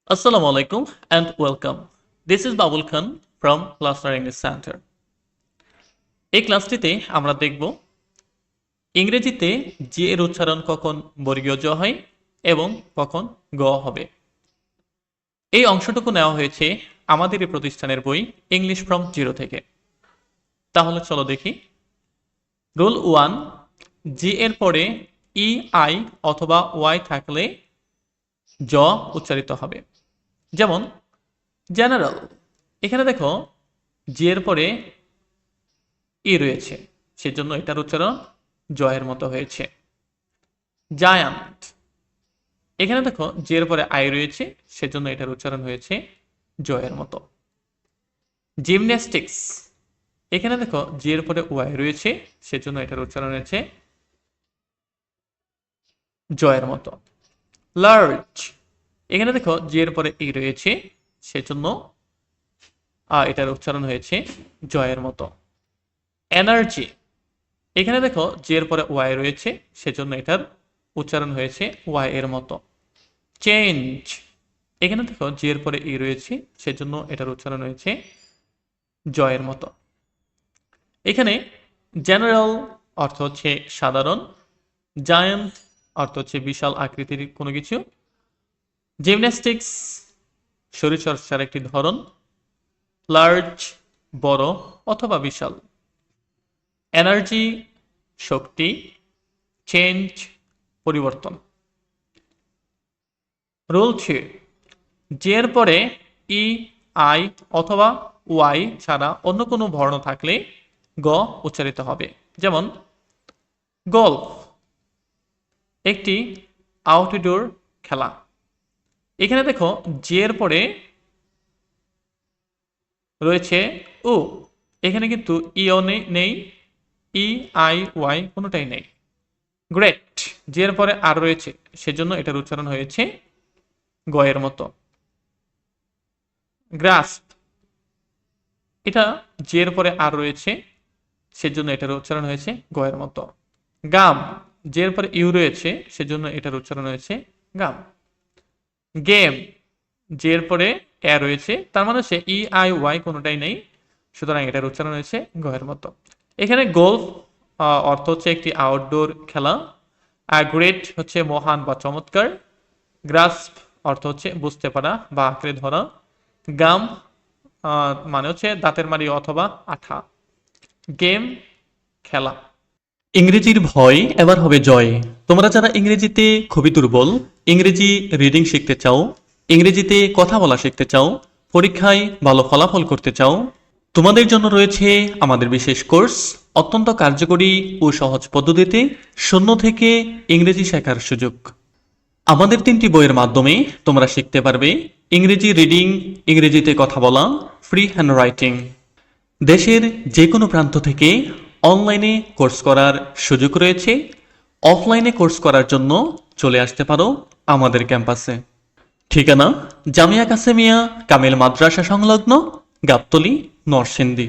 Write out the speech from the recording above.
Assalamu alaikum and welcome. This is Babul Khan from Cluster English Center. এই ক্লাসটিতে আমরা দেখব ইংরেজিতে জি এর উচ্চারণ কখন বর্গীয় জ হয় এবং কখন গ হবে। এই অংশটুকু নেওয়া হয়েছে আমাদের এই প্রতিষ্ঠানের বই ইংলিশ ফ্রম জিরো থেকে। তাহলে চলো দেখি। রুল 1, জি এর পরে ই আই অথবা ওয়াই থাকলে জ উচ্চারিত হবে। যেমন জেনারেল, এখানে দেখো জি এর পরে ই রয়েছে, সেজন্য এটার উচ্চারণ জয়ের মতো হয়েছে। জায়ান্ট, এখানে দেখো জি এর পরে আই রয়েছে, সেজন্য এটার উচ্চারণ হয়েছে জয়ের মতো। জিমন্যাস্টিক্স, এখানে দেখো জি এর পরে ওয়াই রয়েছে, সেজন্য এটার উচ্চারণ হয়েছে জয়ের মতো। লার্জ, এখানে দেখো জি এর পরে ই রয়েছে, সেজন্য এটার উচ্চারণ হয়েছে জয়ের মতো। এনার্জি, এখানে দেখো জি এর পরে ওয়াই রয়েছে, সেজন্য এটার উচ্চারণ হয়েছে ওয়াই এর মতো। চেঞ্জ, এখানে দেখো জি এর পরে ই রয়েছে, সেজন্য এটার উচ্চারণ হয়েছে জয়ের মতো। এখানে জেনারেল অর্থ হচ্ছে সাধারণ, জায়ান্ট অর্থ হচ্ছে বিশাল আকৃতির কোনো কিছু, জিমন্যাস্টিক্স শরীরচর্চার একটি ধরন, লার্জ বড় অথবা বিশাল, এনার্জি শক্তি, চেঞ্জ পরিবর্তন। রুল 3, জি এর পরে ই আই অথবা ওয়াই ছাড়া অন্য কোনো বর্ণ থাকলে গ উচ্চারিত হবে। যেমন গল্ফ একটি আউটডোর খেলা, এখানে দেখো জি এর পরে রয়েছে ও, এখানে কিন্তু ইও নেই, ই আই ওয়াই কোনোটাই নেই। গ্রেট, জি এর পরে আর রয়েছে, সেজন্য এটার উচ্চারণ হয়েছে গ এর মতো। গ্রাস্প, এটা জি এর পরে আর রয়েছে, সেজন্য এটার উচ্চারণ হয়েছে গ এর মতো। গাম, জি এর পরে ইউ রয়েছে, সেজন্য এটার উচ্চারণ হয়েছে গাম। গেম, জি এর পরে এ রয়েছে, তার মানে হচ্ছে ই আই ওয়াই কোনোটাই নেই, সুতরাং এটার উচ্চারণ হয়েছে গ এর মতো। এখানে গোল্ফ অর্থ হচ্ছে একটি আউটডোর খেলা, গ্রেট হচ্ছে মহান বা চমৎকার, গ্রাস্প অর্থ হচ্ছে বুঝতে পারা বা আঁকড়ে ধরা, গাম মানে হচ্ছে দাঁতের মাড়ি অথবা আঠা, গেম খেলা। ইংরেজির ভয় এবার হবে জয়। তোমরা যারা ইংরেজিতে খুবই দুর্বল, ইংরেজি রিডিং শিখতে চাও, ইংরেজিতে কথা বলা শিখতে চাও, পরীক্ষায় ভালো ফলাফল করতে চাও, তোমাদের জন্য রয়েছে আমাদের বিশেষ কোর্স, অত্যন্ত কার্যকরী ও সহজ পদ্ধতিতে শূন্য থেকে ইংরেজি শেখার সুযোগ। আমাদের 3টি বইয়ের মাধ্যমে তোমরা শিখতে পারবে ইংরেজি রিডিং, ইংরেজিতে কথা বলা, ফ্রি হ্যান্ড রাইটিং। দেশের যে কোনো প্রান্ত থেকে অনলাইনে কোর্স করার সুযোগ রয়েছে। অফলাইনে কোর্স করার জন্য চলে আসতে পারো আমাদের ক্যাম্পাসে। ঠিকানা জামিয়া কাসেমিয়া কামিল মাদ্রাসা সংলগ্ন, গাবতলী, নরসিংদী।